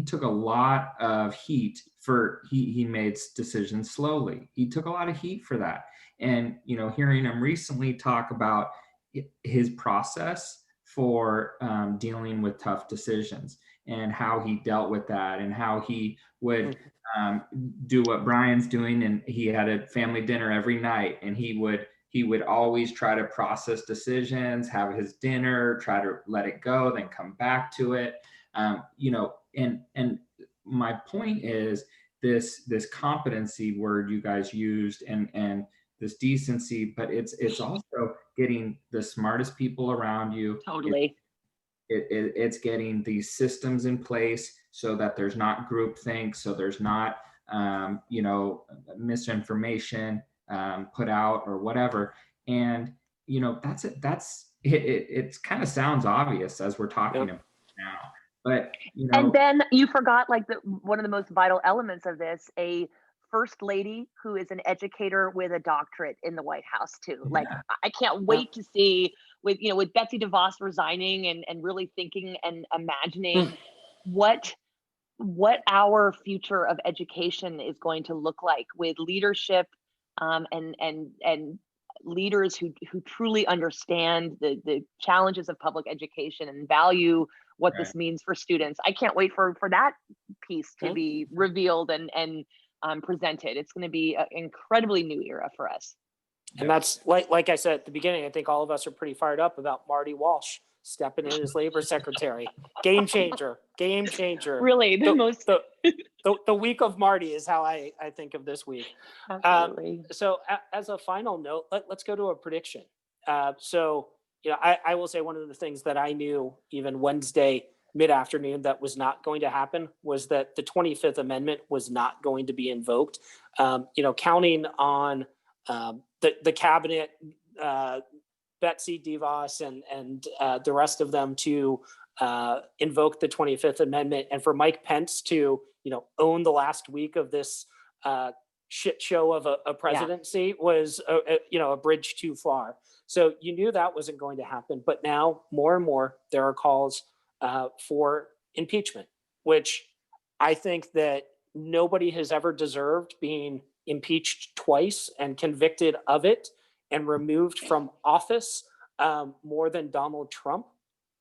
took a lot of heat for he made decisions slowly. He took a lot of heat for that. And, hearing him recently talk about his process for dealing with tough decisions, and how he dealt with that, and how he would do what Brian's doing, and he had a family dinner every night, and he would always try to process decisions, have his dinner, try to let it go, then come back to it. And my point is this competency word you guys used, and this decency, but it's also getting the smartest people around you. Totally. It's getting these systems in place so that there's not groupthink, so there's not misinformation put out or whatever. And that's it. It kind of sounds obvious as we're talking about it now, but and then you forgot one of the most vital elements of this, a first lady who is an educator with a doctorate in the White House too. Like, I can't wait to see with Betsy DeVos resigning and really thinking and imagining what our future of education is going to look like, with leadership and leaders who truly understand the challenges of public education and value what this means for students. I can't wait for that piece to be revealed and presented. It's going to be an incredibly new era for us. And that's like I said at the beginning, I think all of us are pretty fired up about Marty Walsh stepping in as labor secretary. Game changer. Really, The week of Marty is how I think of this week. Absolutely. So as a final note, let's go to a prediction. So, I will say one of the things that I knew even Wednesday mid-afternoon that was not going to happen was that the 25th Amendment was not going to be invoked. Counting on the cabinet, Betsy DeVos and the rest of them to invoke the 25th Amendment, and for Mike Pence to own the last week of this shit show of a presidency was a bridge too far. So you knew that wasn't going to happen, but now more and more there are calls for impeachment, which I think that nobody has ever deserved being impeached twice and convicted of it and removed from office more than Donald Trump.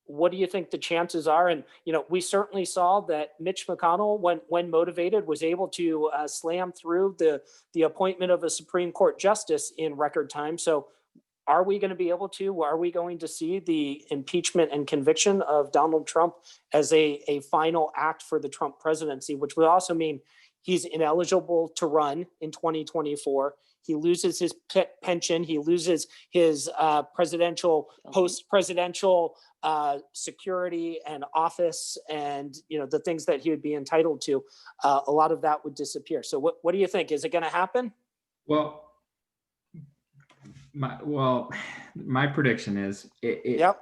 What do you think the chances are? And, we certainly saw that Mitch McConnell, when motivated, was able to slam through the appointment of a Supreme Court justice in record time. So are we going to see the impeachment and conviction of Donald Trump as a final act for the Trump presidency, which would also mean he's ineligible to run in 2024. He loses his pension. He loses his post-presidential security and office, and the things that he would be entitled to. A lot of that would disappear. So what do you think? Is it going to happen? Well, my prediction is the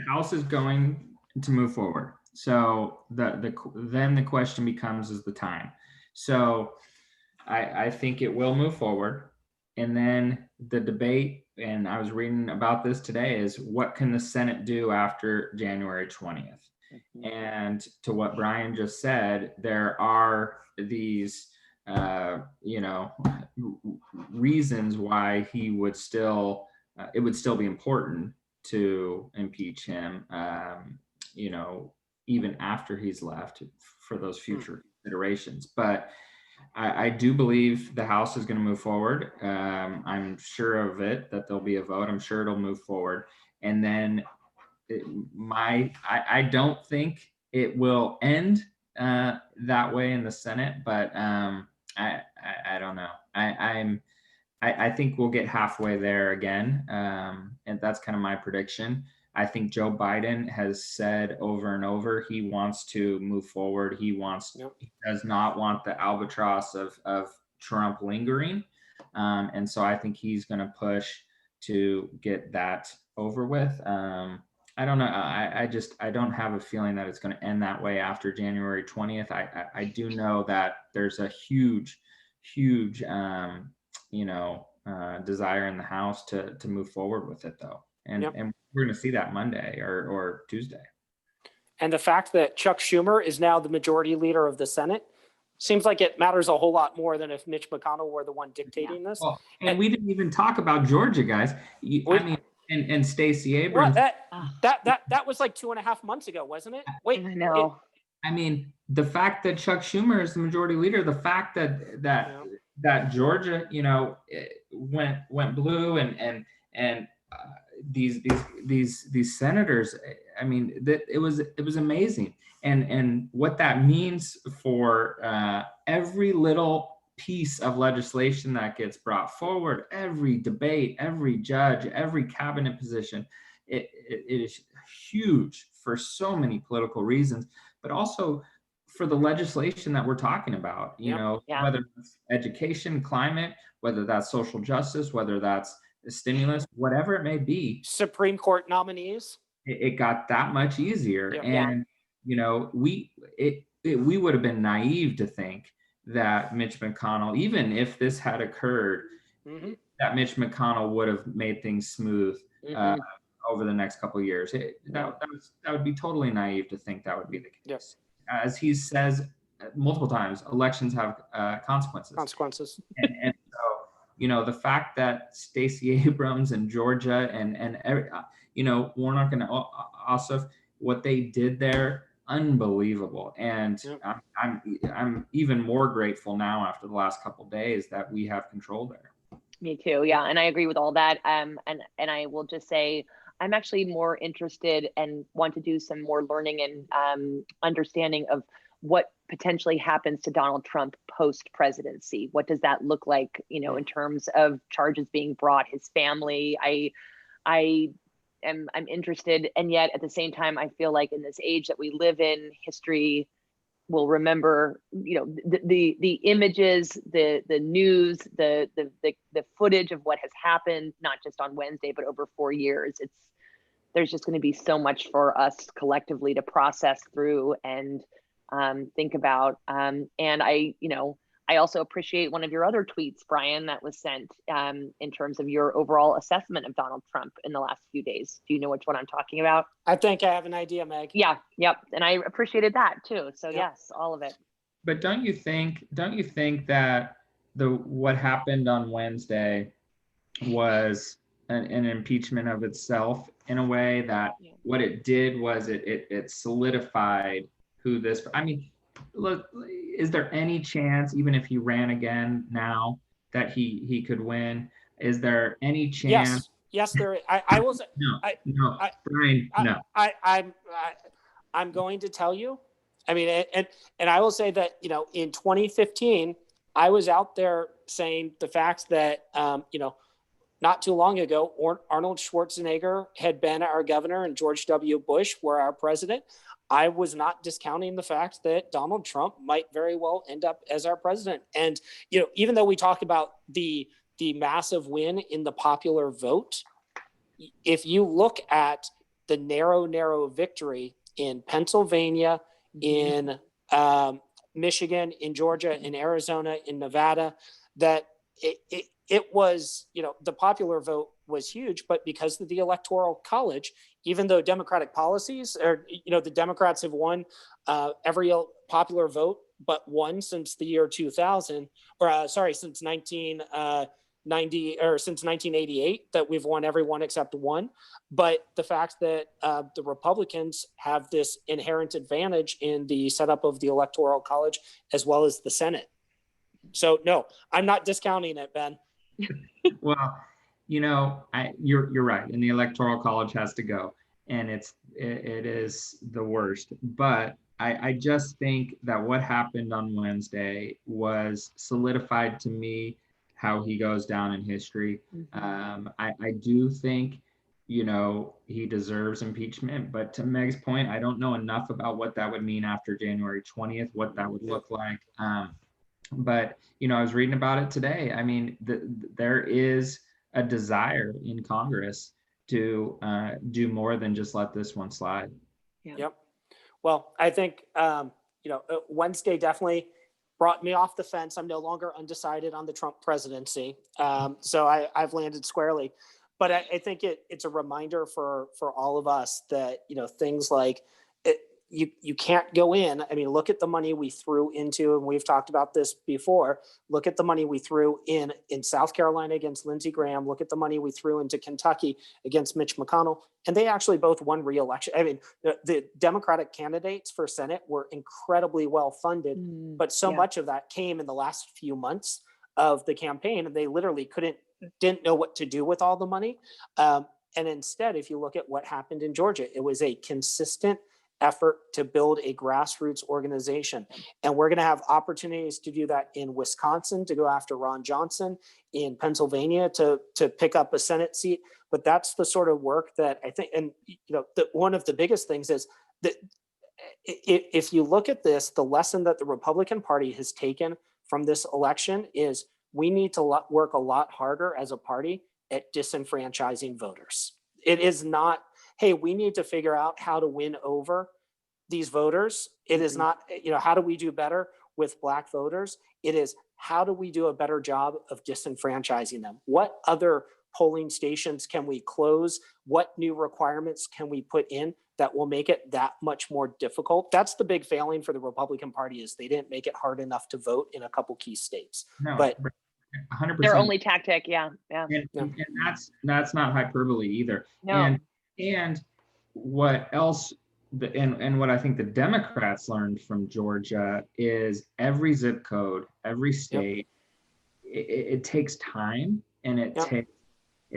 House is going to move forward. So then the question becomes is the time. So I think it will move forward. And then the debate, and I was reading about this today, is what can the Senate do after January 20th? Mm-hmm. And to what Brian just said, there are these reasons why he would still it would still be important to impeach him even after he's left for those future iterations. But I do believe the House is going to move forward. I'm sure of it, that there'll be a vote. I'm sure it'll move forward. And then I don't think it will end that way in the Senate, but I don't know. I think we'll get halfway there again, and that's kind of my prediction. I think Joe Biden has said over and over he wants to move forward. He does not want the albatross of Trump lingering, and so I think he's going to push to get that over with. I don't know. I don't have a feeling that it's going to end that way after January 20th. I do know that there's a huge desire in the House to move forward with it, though. And we're going to see that Monday or Tuesday. And the fact that Chuck Schumer is now the majority leader of the Senate seems like it matters a whole lot more than if Mitch McConnell were the one dictating this. Well, and we didn't even talk about Georgia, guys. And Stacey Abrams. Well, that was like 2.5 months ago, wasn't it? Wait, I know. The fact that Chuck Schumer is the majority leader, the fact that Georgia, went blue, and these senators, it was amazing, and what that means for every little piece of legislation that gets brought forward, every debate, every judge, every cabinet position, it is huge for so many political reasons, but also for the legislation that we're talking about, whether it's education, climate, whether that's social justice, whether that's stimulus, whatever it may be. Supreme Court nominees. It got that much easier. And, we would have been naive to think that Mitch McConnell, even if this had occurred, that Mitch McConnell would have made things smooth over the next couple of years. That would be totally naive to think that would be the case. Yes. As he says multiple times, elections have consequences. And so, the fact that Stacey Abrams and Georgia and we're not going to also what they did there, unbelievable. And I'm even more grateful now after the last couple of days that we have control there. Me too. Yeah. And I agree with all that. And I will just say, I'm actually more interested and want to do some more learning and understanding of what potentially happens to Donald Trump post-presidency. What does that look like, you know, in terms of charges being brought, his family? I'm interested, and yet at the same time, I feel like in this age that we live in, history will remember, you know, the images, the news, the footage of what has happened, not just on Wednesday, but over 4 years. There's just going to be so much for us collectively to process through and think about. And I also appreciate one of your other tweets, Brian, that was sent in terms of your overall assessment of Donald Trump in the last few days. Do you know which one I'm talking about? I think I have an idea, Meg. Yeah, yep. And I appreciated that too. So Yep. yes, all of it. But don't you think that what happened on Wednesday was an impeachment of itself, in a way that what it did was it solidified who this, I mean, look, is there any chance, even if he ran again now, that he could win? Is there any chance? Yes, there. I will say. No, Brian, no. I'm going to tell you. I mean, and I will say that, you know, in 2015, I was out there saying the facts that, you know, not too long ago, Arnold Schwarzenegger had been our governor and George W. Bush were our president. I was not discounting the fact that Donald Trump might very well end up as our president. And, you know, even though we talk about the massive win in the popular vote, if you look at the narrow victory in Pennsylvania, in Michigan, in Georgia, in Arizona, in Nevada, that it was, you know, the popular vote was huge, but because of the Electoral College, even though Democratic policies, or, you know, the Democrats have won every popular vote but one since the year 2000, or since 1990, or since 1988, that we've won every one except one. But the fact that the Republicans have this inherent advantage in the setup of the Electoral College as well as the Senate. So no, I'm not discounting it, Ben. Well, you know, you're right, and the Electoral College has to go, and it is the worst. But I just think that what happened on Wednesday was solidified to me how he goes down in history. I do think, you know, he deserves impeachment, but to Meg's point, I don't know enough about what that would mean after January 20th, what that would look like. But, you know, I was reading about it today. I mean, there is a desire in Congress to do more than just let this one slide. Yeah. Yep. Well, I think, you know, Wednesday definitely brought me off the fence. I'm no longer undecided on the Trump presidency. So I've landed squarely. But I think it's a reminder for all of us that, you know, things like you can't go in. I mean, look at the money we threw into, and we've talked about this before. Look at the money we threw in South Carolina against Lindsey Graham. Look at the money we threw into Kentucky against Mitch McConnell. And they actually both won re-election. I mean, the Democratic candidates for Senate were incredibly well funded, but so much of that came in the last few months of the campaign, and they literally didn't know what to do with all the money. And instead, if you look at what happened in Georgia, it was a consistent effort to build a grassroots organization. And we're going to have opportunities to do that in Wisconsin, to go after Ron Johnson, in Pennsylvania to pick up a Senate seat. But that's the sort of work that I think, and you know, one of the biggest things is that if you look at this, the lesson that the Republican Party has taken from this election is we need to work a lot harder as a party at disenfranchising voters. It is not, hey, we need to figure out how to win over these voters. It is not, you know, how do we do better with Black voters? It is, how do we do a better job of disenfranchising them? What other polling stations can we close? What new requirements can we put in that will make it that much more difficult? That's the big failing for the Republican Party, is they didn't make it hard enough to vote in a couple key states. No, but 100%. Their only tactic, and that's not hyperbole either. No. And what else? And what I think the Democrats learned from Georgia is every zip code, every state, it takes time, and it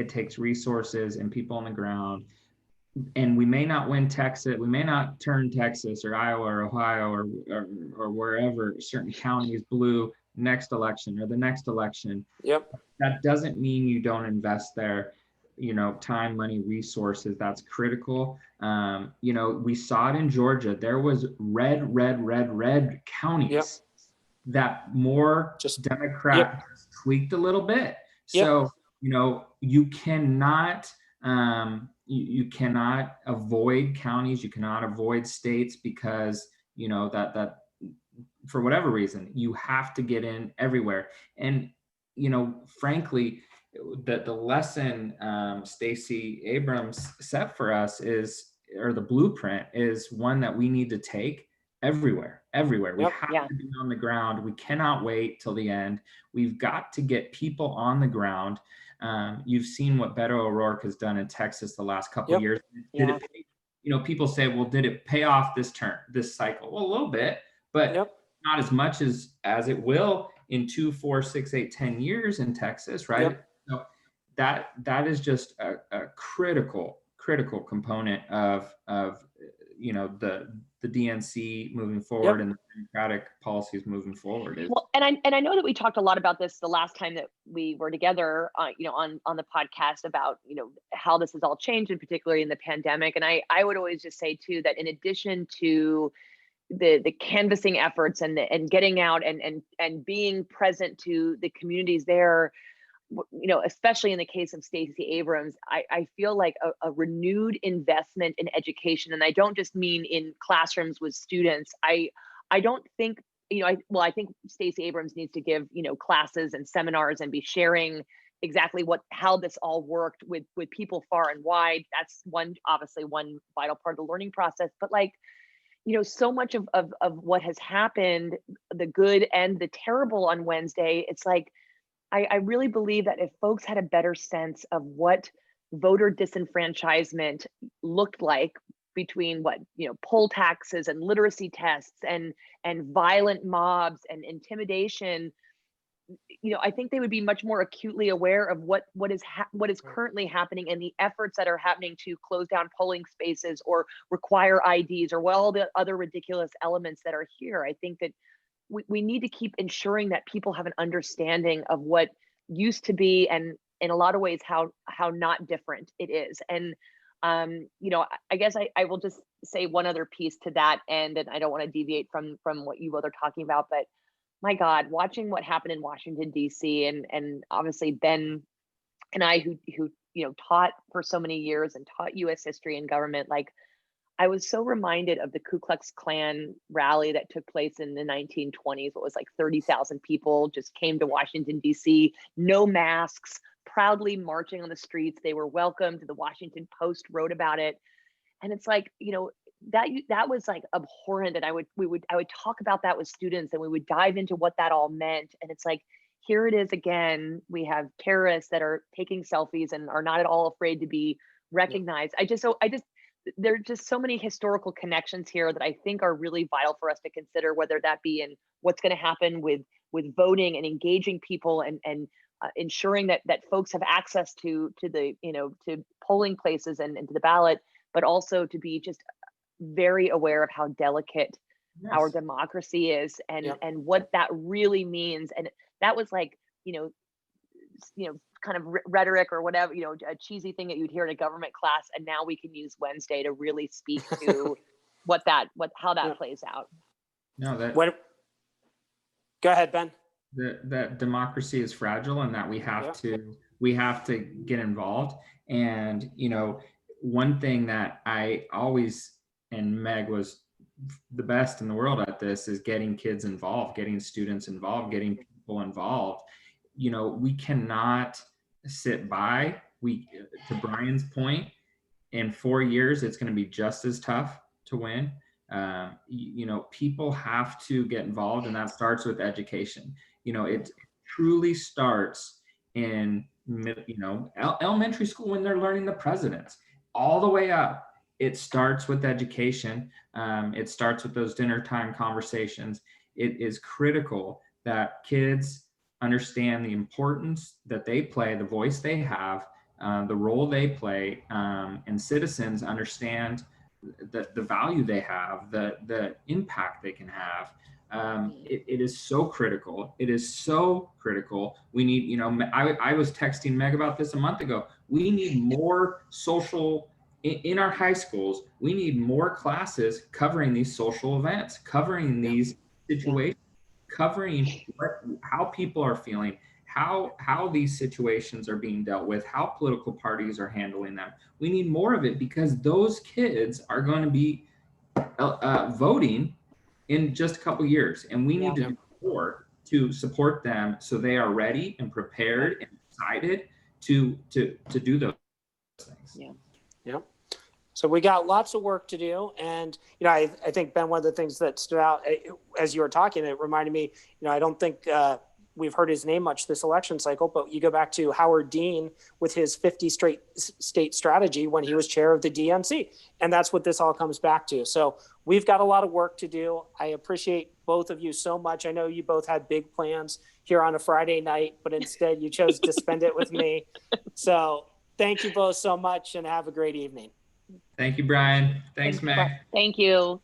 takes resources and people on the ground and we may not win Texas, we may not turn Texas or Iowa or Ohio or wherever certain counties blue next election or the next election. Yep. That doesn't mean you don't invest there, time, money, resources. That's critical. We saw it in Georgia. There was red counties Yep. that more Just Democrat tweaked a little bit. Yep. So, you cannot you cannot avoid counties, you cannot avoid states because that for whatever reason you have to get in everywhere. And frankly, the lesson Stacey Abrams set for us or the blueprint is one that we need to take everywhere. We Yep. have to be on the ground. We cannot wait till the end. We've got to get people on the ground. You've seen what Beto O'Rourke has done in Texas the last couple of years. Did it pay, people say, well, did it pay off this cycle? Well, a little bit, but not as much as it will in 2, 4, 6, 8, 10 years in Texas, right? So that is just a critical component of the DNC moving forward and the Democratic policies moving forward. Well, and I know that we talked a lot about this the last time that we were together, on the podcast about, how this has all changed, and particularly in the pandemic. And I would always just say too, that in addition to the canvassing efforts and getting out and being present to the communities there, especially in the case of Stacey Abrams, I feel like a renewed investment in education. And I don't just mean in classrooms with students. I don't think, I think Stacey Abrams needs to give, classes and seminars and be sharing exactly how this all worked with people far and wide. That's obviously one vital part of the learning process. But so much of what has happened, the good and the terrible on Wednesday, it's like, I really believe that if folks had a better sense of what voter disenfranchisement looked like between poll taxes and literacy tests and violent mobs and intimidation, I think they would be much more acutely aware of what is currently happening and the efforts that are happening to close down polling spaces or require IDs or all the other ridiculous elements that are here. I think that we need to keep ensuring that people have an understanding of what used to be, and in a lot of ways how not different it is. And I guess I will just say one other piece to that end, and I don't want to deviate from what you both are talking about, but my God, watching what happened in Washington, D.C. and obviously Ben and I, who taught for so many years and taught U.S. history and government, I was so reminded of the Ku Klux Klan rally that took place in the 1920s. It was like 30,000 people just came to Washington, D.C., no masks, proudly marching on the streets. They were welcomed. The Washington Post wrote about it. And it's like, that was like abhorrent. And I would talk about that with students, and we would dive into what that all meant. And it's like, here it is again. We have terrorists that are taking selfies and are not at all afraid to be recognized. There are just so many historical connections here that I think are really vital for us to consider, whether that be in what's going to happen with voting and engaging people and ensuring that folks have access to the to polling places and to the ballot, but also to be just very aware of how delicate our democracy is and what that really means. And that was like kind of rhetoric or whatever, a cheesy thing that you'd hear in a government class. And now we can use Wednesday to really speak to how that plays out. No, go ahead, Ben. That democracy is fragile, and that we have to get involved. And, one thing that I always, and Meg was the best in the world at this, is getting kids involved, getting students involved, getting people involved. We cannot sit by. To Brian's point, in 4 years, it's going to be just as tough to win. People have to get involved, and that starts with education. It truly starts in, elementary school when they're learning the presidents, all the way up. It starts with education. It starts with those dinner time conversations. It is critical that kids understand the importance that they play, the voice they have the role they play, and citizens understand the value they have, the impact they can have. It is so critical. It is so critical. We need, you know, I was texting Meg about this a month ago. We need more social, in our high schools, we need more classes covering these social events, covering these situations, covering how people are feeling, how these situations are being dealt with, how political parties are handling them. We need more of it because those kids are going to be voting in just a couple years, and we need to do more to support them so they are ready and prepared and excited to do those things. Yeah. So we got lots of work to do. And, you know, I think, Ben, one of the things that stood out as you were talking, it reminded me, you know, I don't think we've heard his name much this election cycle, but you go back to Howard Dean with his 50 state strategy when he was chair of the DNC. And that's what this all comes back to. So we've got a lot of work to do. I appreciate both of you so much. I know you both had big plans here on a Friday night, but instead you chose to spend it with me. So thank you both so much and have a great evening. Thank you, Brian. Thanks, Meg. Thank you.